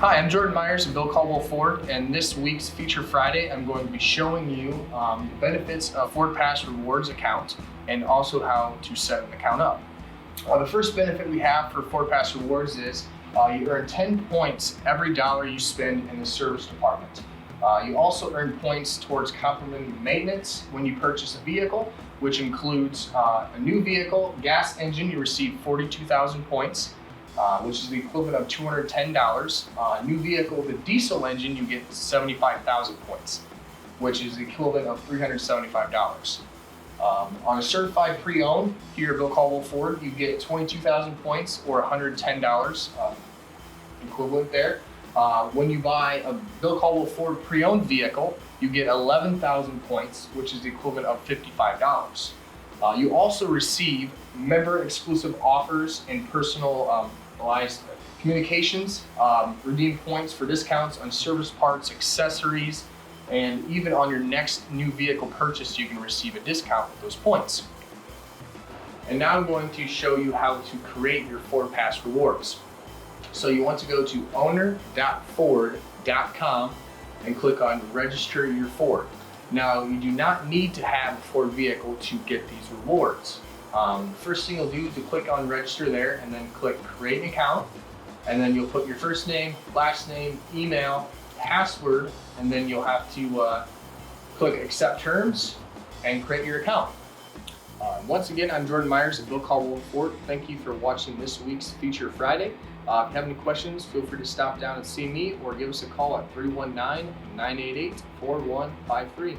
Hi, I'm Jordan Myers of Bill Caldwell Ford, and this week's Feature Friday, I'm going to be showing you the benefits of FordPass Rewards account and also how to set an account up. The first benefit we have for FordPass Rewards is you earn 10 points every dollar you spend in the service department. You also earn points towards complimentary maintenance when you purchase a vehicle, which includes a new vehicle, gas engine, you receive 42,000 points. Which is the equivalent of $210. A new vehicle with a diesel engine, you get 75,000 points, which is the equivalent of $375. On a certified pre-owned here at Bill Caldwell Ford, you get 22,000 points or $110 equivalent there. When you buy a Bill Caldwell Ford pre-owned vehicle, you get 11,000 points, which is the equivalent of $55. You also receive member exclusive offers and personalized communications, redeem points for discounts on service parts, accessories, and even on your next new vehicle purchase, you can receive a discount with those points. And now I'm going to show you how to create your FordPass rewards. So you want to go to owner.ford.com and click on register your Ford. Now, you do not need to have a Ford vehicle to get these rewards. First thing you'll do is to click on register there and then click create an account. And then you'll put your first name, last name, email, password, and then you'll have to click accept terms and create your account. Once again, I'm Jordan Myers at Bill Caldwell Ford. Thank you for watching this week's Feature Friday. If you have any questions, feel free to stop down and see me or give us a call at 319-988-4153.